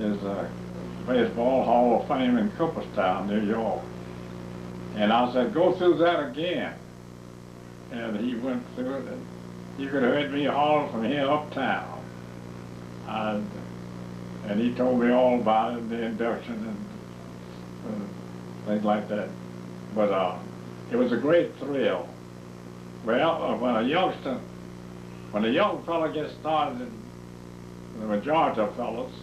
is a baseball Hall of Fame in Cooperstown, New York. And I said, go through that again. And he went through it, and you could have heard me holler from here uptown. And he told me all about it, the induction and things like that. But it was a great thrill. Well, when a young fella gets started, the majority of fellas,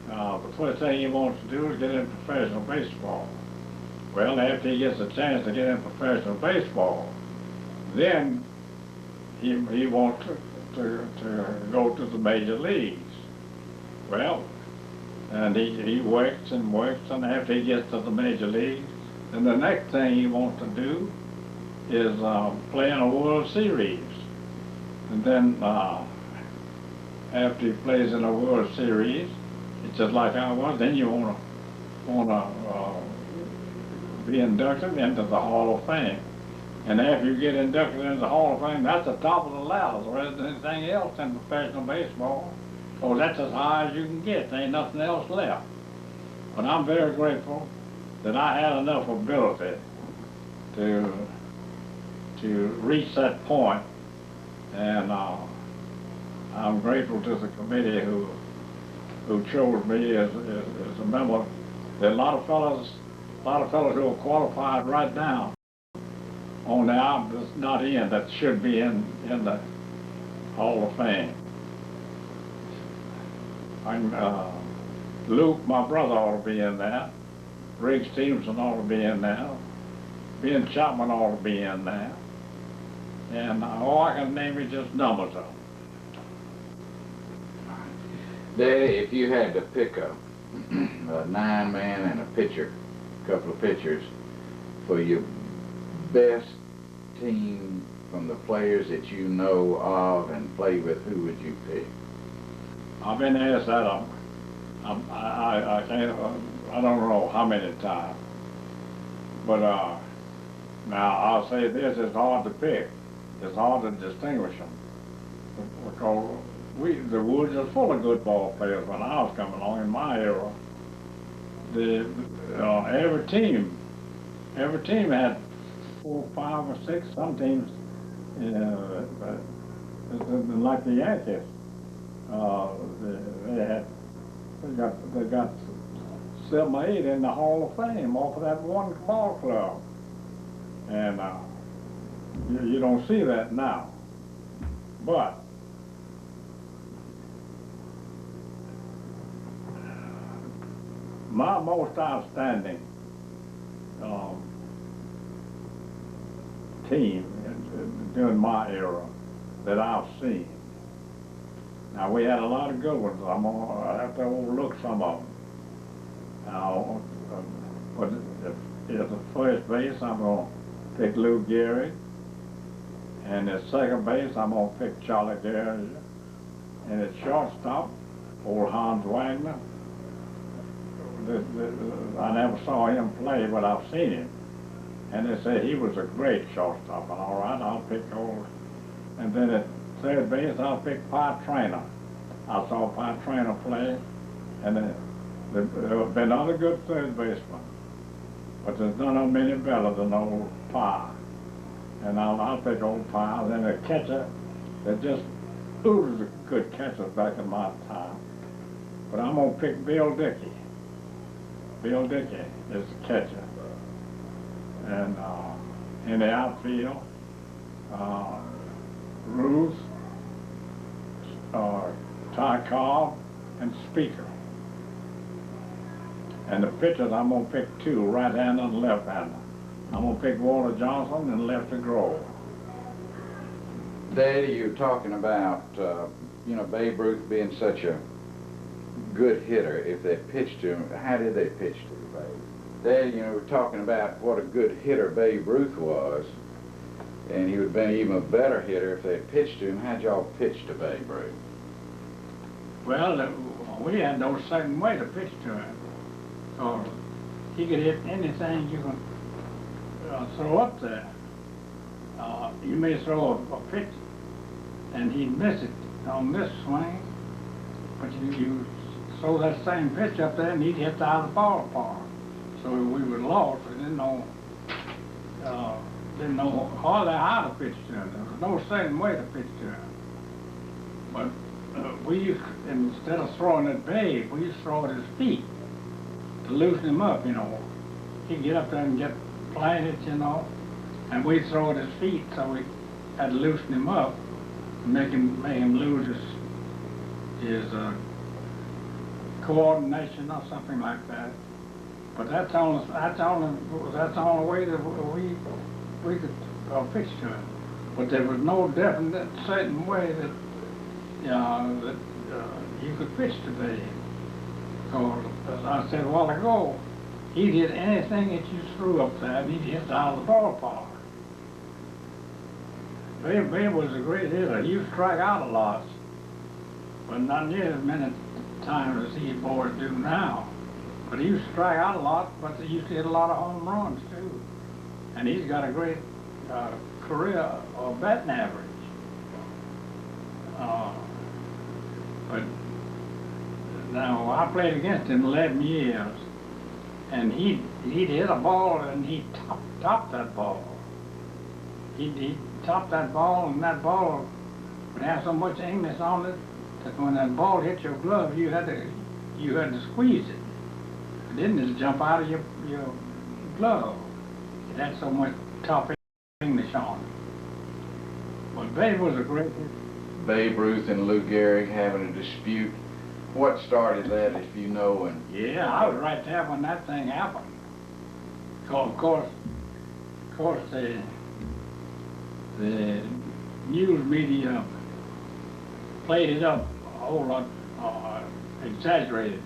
the first thing he wants to do is get into professional baseball. Well, after he gets a chance to get in professional baseball, then he wants to go to the major leagues. Well, and he works and works, and after he gets to the major leagues, then the next thing he wants to do is play in a World Series. And then after he plays in a World Series, it's just like I was, then you want to be inducted into the Hall of Fame. And after you get inducted into the Hall of Fame, that's the top of the ladder. There isn't anything else in professional baseball. So that's as high as you can get. There ain't nothing else left. But I'm very grateful that I had enough ability to reach that point. And I'm grateful to the committee who chose me as a member. There are a lot of fellows who are qualified right now on the album that's not in, that should be in the Hall of Fame. Luke, my brother, ought to be in there. Rick Stevenson ought to be in there. Ben Chapman ought to be in there. And all I can name is just numbers of them. Daddy, if you had to pick a 9-man and a couple of pitchers for your best team from the players that you know of and play with, who would you pick? I've been asked that. I can't. I don't know how many times. But now I'll say this: it's hard to pick. It's hard to distinguish them because the woods are full of good ball players. When I was coming along in my era, every team had 4, 5, or 6. Some teams, like the Yankees, they got 7 or 8 in the Hall of Fame off of that one ball club, and you don't see that now. But my most outstanding team during my era that I've seen. Now, we had a lot of good ones. I have to overlook some of them. Now, but at the first base, I'm going to pick Lou Gehrig. And at second base, I'm going to pick Charlie Gehrig. And at shortstop, old Hans Wagner. I never saw him play, but I've seen him. And they say he was a great shortstop. And all right, I'll pick old. And then at third base, I'll pick Pie Traynor. I saw Pie Traynor play, and there have been other good third basemen, but there's none of them any better than old Pie. And I'll pick old Pie. Then a catcher, that just oozes good catchers back in my time. But I'm going to pick Bill Dickey. Bill Dickey is the catcher. And in the outfield, Ruth, Ty Cobb, and Speaker. And the pitchers, I'm going to pick 2, right-hander and left-hander. I'm going to pick Walter Johnson and Lefty Grove. Daddy, you're talking about, Babe Ruth being such a good hitter. If they pitched to him, how did they pitch to Babe? Daddy, we're talking about what a good hitter Babe Ruth was, and he would have been even a better hitter if they had pitched to him. How'd y'all pitch to Babe Ruth? Well, we had no certain way to pitch to him. So he could hit anything you can throw up there. You may throw a pitch and he'd miss it on this swing, but you throw that same pitch up there and he'd hit out of the ballpark. So we were lost. We didn't know hardly how to pitch to him. There was no certain way to pitch to him. But we used, instead of throwing at Babe, we used to throw at his feet to loosen him up, you know. He'd get up there and get planted, you know, and we'd throw at his feet, so we had to loosen him up and make him lose his coordination or something like that. But that's the only way that we could pitch to him. But there was no definite certain way that you could pitch to Babe. Because as I said a while ago, he'd hit anything that you threw up there, and he'd hit out of the ballpark. Babe was a great hitter. He used to strike out a lot, but not near as many times as these boys do now. But he used to strike out a lot, but he used to hit a lot of home runs too. And he's got a great career or batting average. But now I played against him 11 years, and he'd hit a ball and he'd top that ball. He'd top that ball, and that ball would have so much English on it that when that ball hit your glove, you had to squeeze it. It didn't just jump out of your glove. It had so much top English on it. But Babe was a great hitter. Babe Ruth and Lou Gehrig having a dispute. What started that, if you know? And yeah, I was right there when that thing happened. Of course, the news media played it up a whole lot, exaggerated it.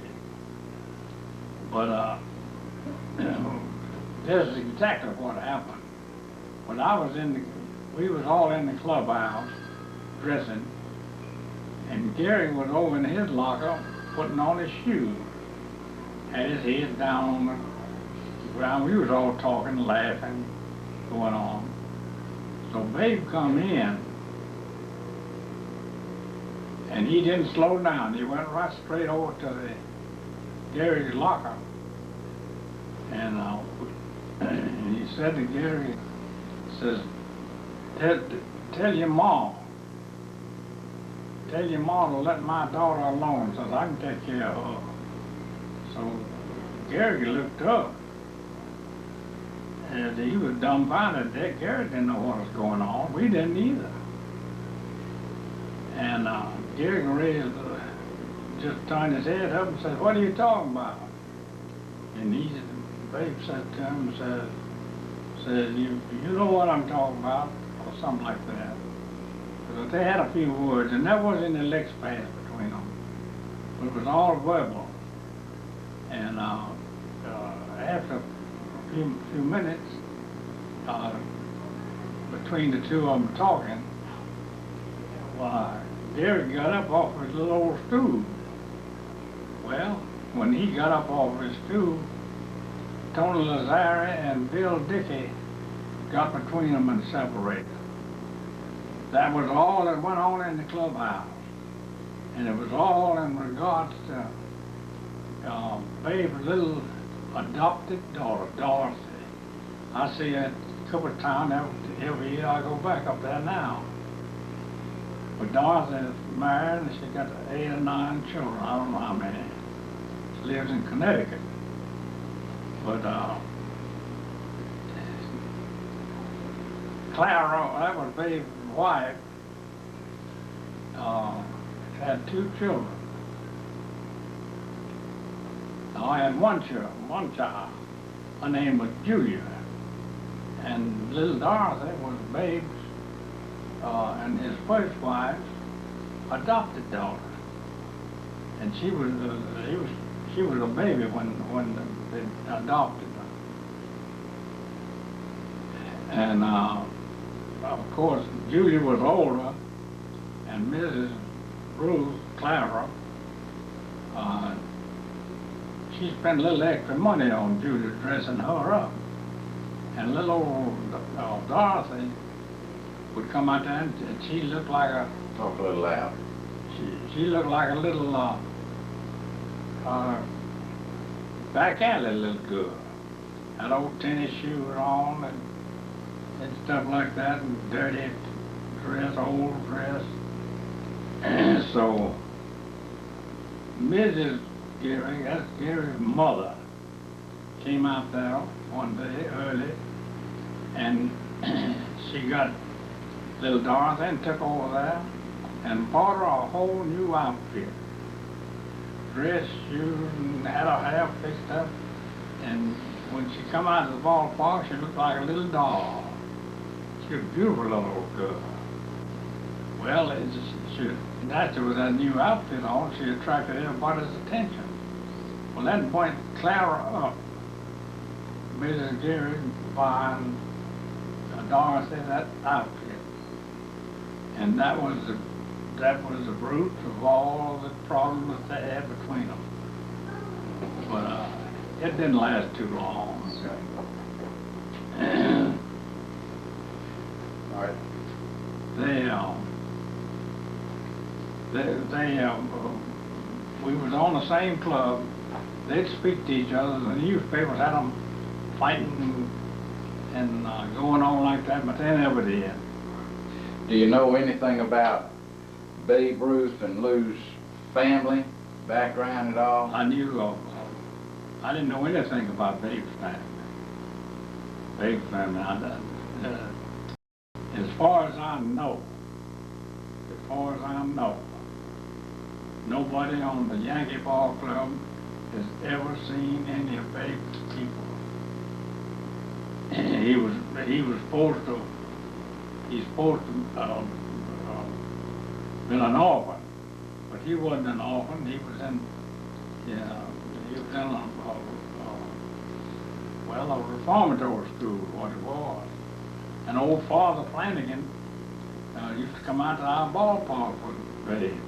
But this is exactly what happened. When we was all in the clubhouse dressing, and Gary was over in his locker putting on his shoes, had his head down on the ground. We was all talking, laughing, going on. So Babe come in, and he didn't slow down. He went right straight over to Gary's locker, and he said to Gary, says, tell your mom to let my daughter alone, so I can take care of her. So Gary looked up, and he was dumbfounded. Gary didn't know what was going on. We didn't either. And Gary just turned his head up and said, "What are you talking about?" And Babe said to him, said, you know what I'm talking about, or something like that. But they had a few words, and there wasn't any licks passed between them. But it was all verbal. And after a few minutes, between the two of them talking, Gary got up off his little old stool. Well, when he got up off his stool, Tony Lazare and Bill Dickey got between them and separated. That was all that went on in the clubhouse. And it was all in regards to Babe's little adopted daughter, Dorothy. I see her a couple of times every year. I go back up there now. But Dorothy is married and she's got 8 or 9 children. I don't know how many. She lives in Connecticut. But Clara, that was Babe's wife, had 2 children. Now I had one child. Her name was Julia. And little Dorothy was Babe's and his first wife's adopted daughter. And she was a baby when they adopted her. And of course, Julia was older, and Mrs. Ruth, Clara, she spent a little extra money on Julia dressing her up. And little old Dorothy would come out there, and she looked like a... Talk a little loud. She looked like a little uh, back alley looked good. Had old tennis shoes on and stuff like that, and dirty dress, old dress. And so Mrs. Gary, that's Gary's mother, came out there one day early, and she got little Dorothy and took over there and bought her a whole new outfit. Dress, shoes, and had her hair fixed up. And when she come out of the ballpark, she looked like a little doll. She was a beautiful little girl. Well, naturally with that new outfit on, she attracted everybody's attention. Well, that point Clara up, Mrs. Gary buying Dorothy that outfit. And that was the root of all the problems that they had between them. But it didn't last too long. All right. We was on the same club. They'd speak to each other. The newspapers had them fighting and going on like that, but they never did. Do you know anything about Babe Ruth and Lou's family background at all? I didn't know anything about Babe's family. Babe's family, as far as I know, nobody on the Yankee Ball Club has ever seen any of Babe's people. He's supposed to been an orphan, but he wasn't an orphan. He was in a reformatory school, what it was. And old Father Flanagan used to come out to our ballpark with Babe.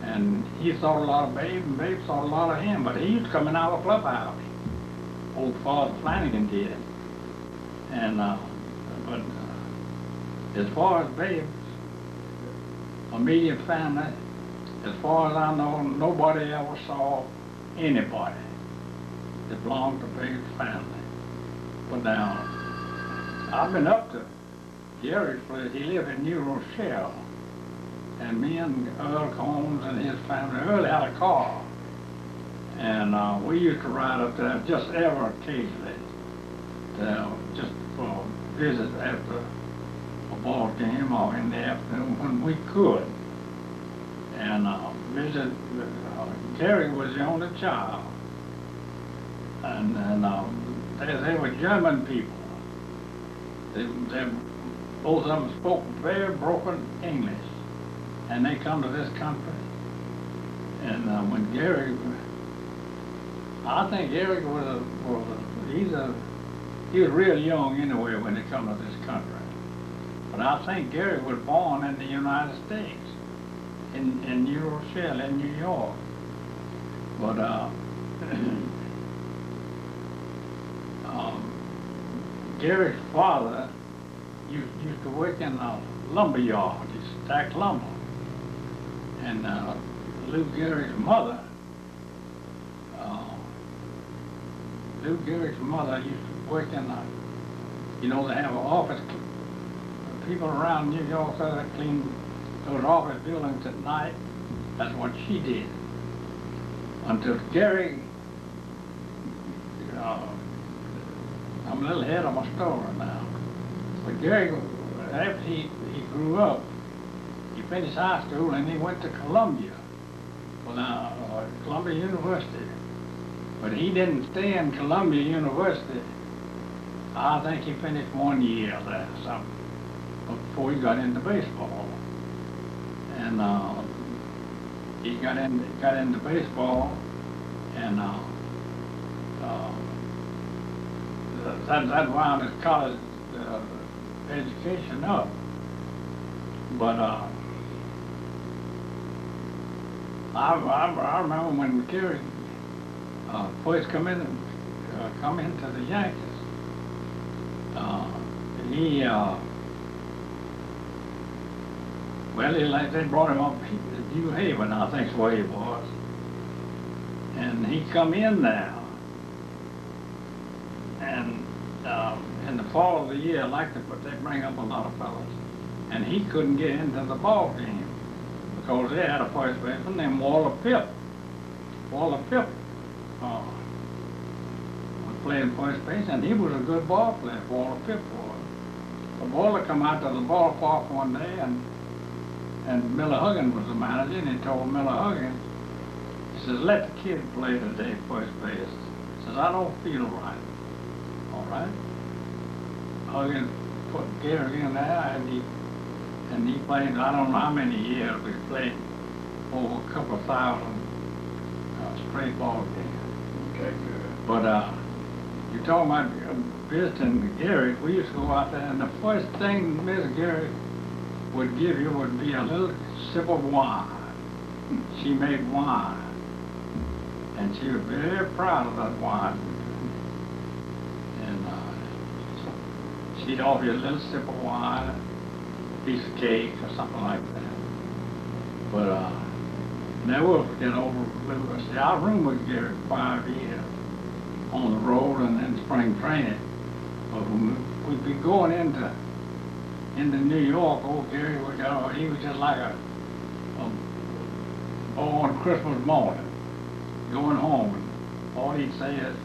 And he thought a lot of Babe, and Babe thought a lot of him, but he used to come in our clubhouse. Old Father Flanagan did. And, but as far as Babe's immediate family, as far as I know, nobody ever saw anybody that belonged to Babe's family. But now, I've been up to Gary's place. He lived in New Rochelle. And me and Earl Combs and his family, Earl had a car. And we used to ride up there just ever occasionally, just for visits after a ball game or in the afternoon when we could. And Gary was the only child. And they were German people. They both of them spoke very broken English. And they come to this country. And when Gary, I think Gary he was real young anyway when he come to this country. But I think Gary was born in the United States, in New Rochelle, in New York. But Gary's father used to work in a lumber yard. He stacked lumber. And Lou Gary's mother used to work in they have an office. People around New York that clean those office buildings at night. That's what she did. Until Gary, I'm a little ahead of my story now. But Gary, after he grew up, he finished high school and he went to Columbia, Columbia University. But he didn't stay in Columbia University. I think he finished 1 year there, something, before he got into baseball. And he got into baseball, and that wound his college education up. But I remember when Gary first come into the Yankees. They brought him up to New Haven, I think is where he was. and he come in now. And in the fall of the year, like they bring up a lot of fellas, and he couldn't get into the ball game because they had a first baseman named Walter Pip. Walter Pip was playing first base, and he was a good ball player. Walter Pip was. So Walter come out to the ballpark one day, and Miller Huggins was the manager, and he told Miller Huggins, he says, "Let the kid play today, first base." He says, "I don't feel right." All right. Huggins put Gary in there, and he played, I don't know how many years, but he played over a couple of thousand straight ball games. Okay, good. But you're talking about visiting Gary. We used to go out there, and the first thing Miss Gary would give you would be a little sip of wine. She made wine, and she was very proud of that wine. And she'd offer you a little sip of wine, a piece of cake, or something like that. But never forget over. See, I roomed with Gary 5 years on the road and in spring training. But when we'd be going into New York, old Gary he was just like on Christmas morning, going home, and all he'd say is,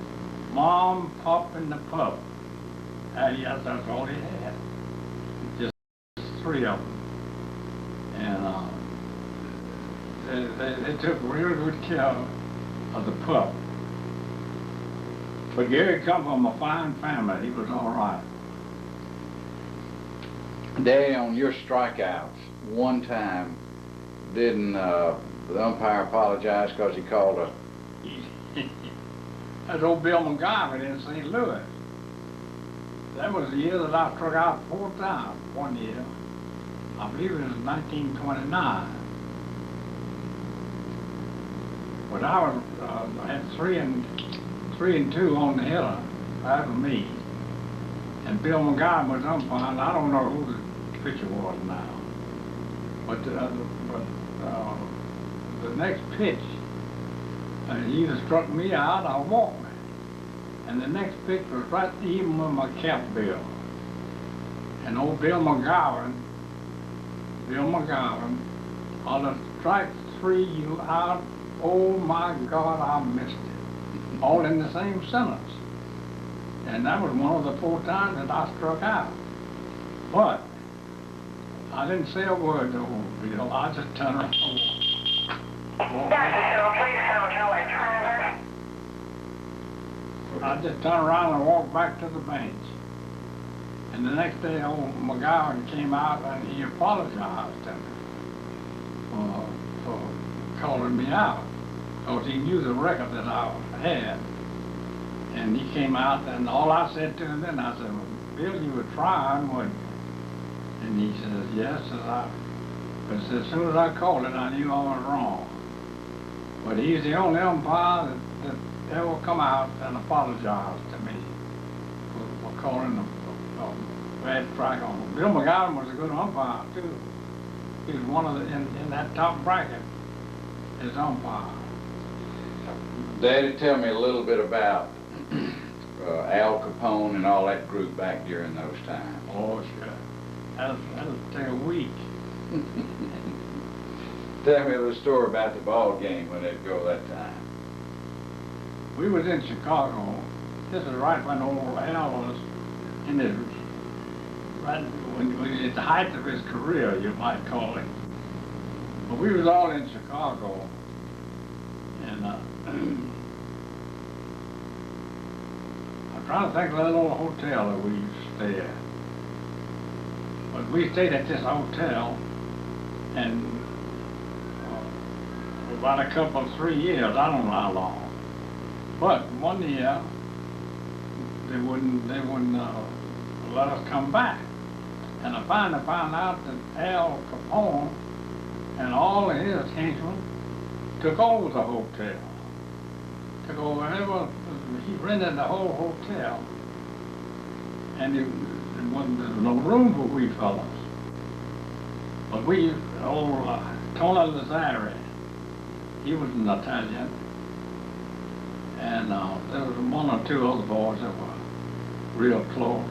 "Mom, Pop, and the pup." Yes, that's all he had. Just 3 of them. And they took real good care of the pup. But Gary come from a fine family. He was all right. Daddy, on your strikeouts, one time, didn't the umpire apologize because he called a... That's old Bill McGovern in St. Louis. That was the year that I struck out 4 times, one year. I believe it was 1929. But I had 3 and 2 on the hitter, after me. And Bill McGovern was umpiring. I don't know who the pitcher was now. But the next pitch, he either struck me out or walked me. And the next pitch was right even with my cap bill. And old Bill McGovern, on the strike 3, you out. Oh my God, I missed it. All in the same sentence. And that was one of the 4 times that I struck out. But I didn't say a word to old Bill. I just turned around and walked. I just turned around and walked back to the bench. And the next day, old McGowan came out and he apologized to me for calling me out, because he knew the record that I had. And he came out, and all I said to him then, I said, "Well, Bill, you were trying, weren't you?" And he says, "Yes." But as soon as I called it, I knew I was wrong. But he's the only umpire that ever come out and apologize to me for calling a bad strike on him. Bill McGowan was a good umpire, too. He was one of the, in that top bracket, his umpire. Daddy, tell me a little bit about Al Capone and all that group back during those times. Oh, sure. That'll take a week. Tell me the story about the ball game when they'd go that time. We was in Chicago. This is right when old Al was in his, right when at the height of his career, you might call it. But we was all in Chicago, and I'm trying to think of that little hotel that we used to stay at. But we stayed at this hotel, and about a couple of 3 years, I don't know how long. But one year, they wouldn't let us come back. And I finally found out that Al Capone and all of his henchmen took over the hotel. Took over, he rented the whole hotel. And there was no room for we fellas. But old Tony Lazzari, he was an Italian. And there was one or two other boys that were real close,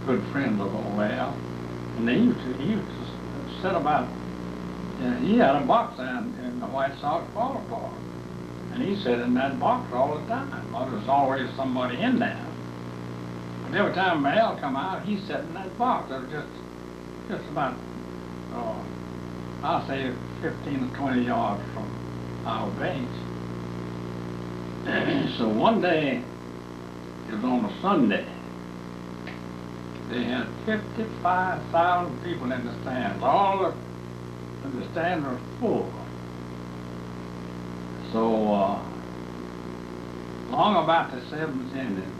good friends of old Al. And he used to sit about, he had a box in the White Sox ballpark. And he sat in that box all the time. Well, there was always somebody in there. But every time Al come out, he sat in that box. It was just about, I'll say 15 or 20 yards from our base. So one day, it was on a Sunday, they had 55,000 people in the stands. All of the stands were full. So, long about the seventh inning,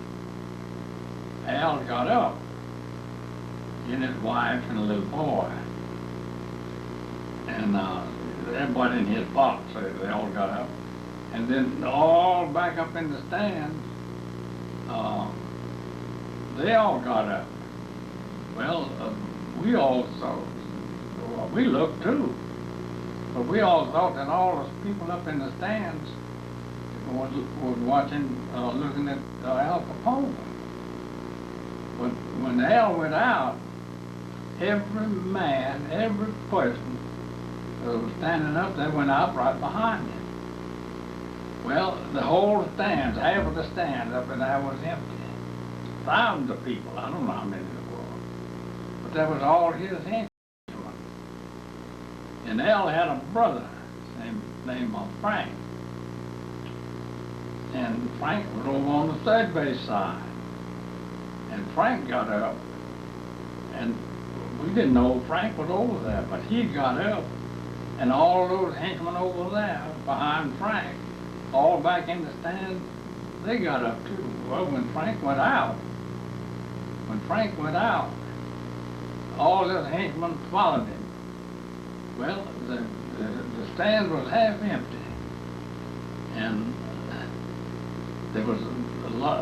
Al got up, and his wife and a little boy. And everybody in his box, so they all got up. And then all back up in the stands, they all got up. Well, we all thought, well, we looked too, but we all thought that all those people up in the stands was watching, looking at Al Capone. But when Al went out, every man, every person that was standing up there went out right behind him. Well, the whole stands, half of the stands up in there was empty. Thousands of people, I don't know how many there were. But that was all his henchmen. And Al had a brother named Frank. And Frank was over on the third base side. And Frank got up, and we didn't know Frank was over there, but he got up, and all those henchmen over there behind Frank, all back in the stand, they got up too. Well, when Frank went out, all those henchmen followed him. Well, the stand was half empty, and there was a lot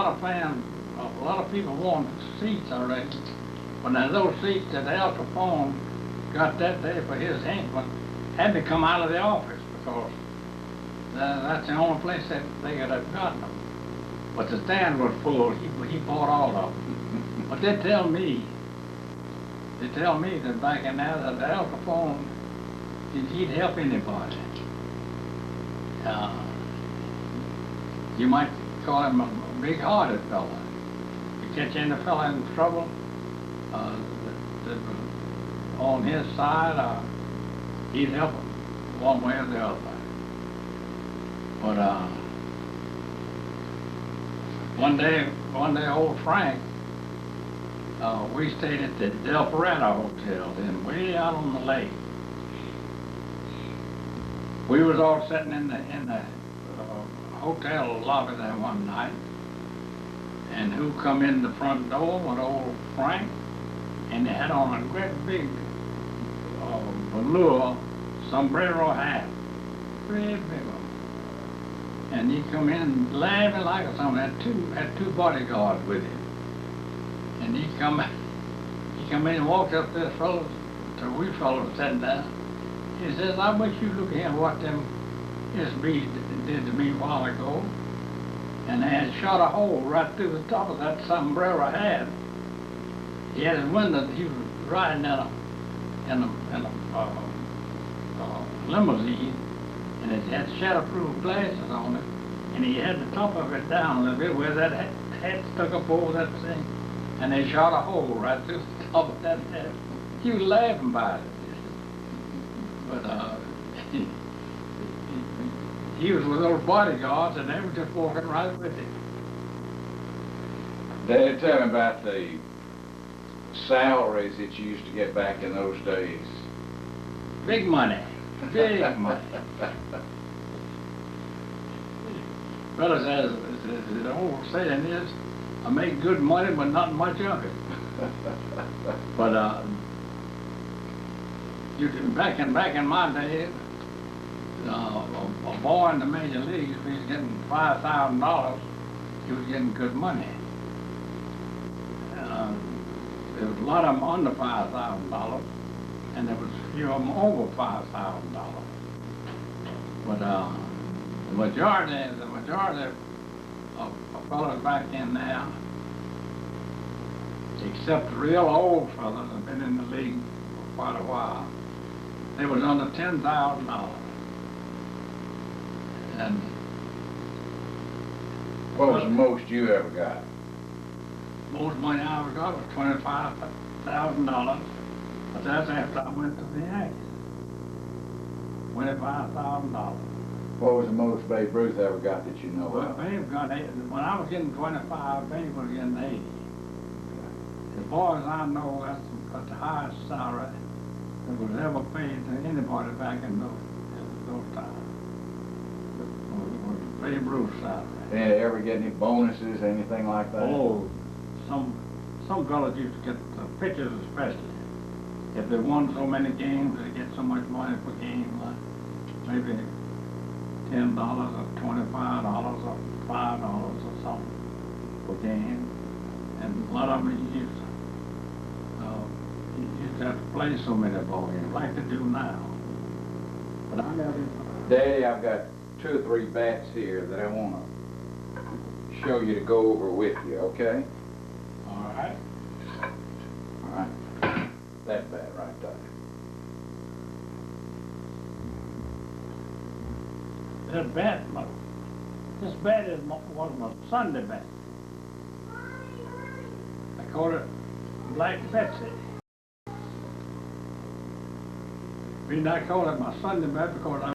of fans, a lot of people wanted seats already. But now those seats that Al Capone got that day for his henchmen had to come out of the office, because that's the only place that they could have gotten them. But the stand was full. He bought all of them. But they tell me that back in there that Al Capone, he'd help anybody. You might call him a big-hearted fella. You catch any fella in trouble that was on his side, he'd help him one way or the other. But one day, old Frank, we stayed at the Del Parada Hotel, then way out on the lake. We was all sitting in the hotel lobby there one night, and who come in the front door but old Frank, and they had on a great big velour sombrero hat, great big one. And he come in laughing like something. Had two bodyguards with him. And he come in and walked up to we fellows sitting there. He says, "I wish you look here what them SBs did to me a while ago." And they had shot a hole right through the top of that sombrero hat. He had his window. He was riding in a limousine, and it had shatterproof glasses on it, and he had the top of it down a little bit where that hat stuck up over that thing, and they shot a hole right through the top of that hat. He was laughing about it. But he was with those bodyguards, and they were just walking right with him. Dad, tell me about the salaries that you used to get back in those days. Big money. Big money. Brother says, the old saying is, I make good money, but not much of it. But back in my day, a boy in the major leagues, if he was getting $5,000, he was getting good money. There was a lot of them under $5,000, and there was a few of them over $5,000. But The majority of fellas back in now, except the real old fellas that have been in the league for quite a while, they was under $10,000. And What was the most you ever got? most money I ever got was $25,000, but that's after I went to the Yankees. $25,000. What was the most Babe Ruth ever got that you know Well, of? Babe got 80. When I was getting 25, Babe was getting 80. As far as I know, that's the highest salary that was ever paid to anybody back in those times. Was Babe Ruth's salary. Did they ever get any bonuses, anything like that? Oh, some fellas used to get the pitchers especially. If they won so many games, they get so much money per game, like maybe $10 or $25 or $5 or something per game. And a lot of them used to have to play so many ball games, like they do now. But I never. Daddy, I've got 2 or 3 bats here that I want to show you to go over with you, okay? All right. All right. That bat right there. This bat was my Sunday bat. I called it Black Betsy. The reason I called it my Sunday bat because I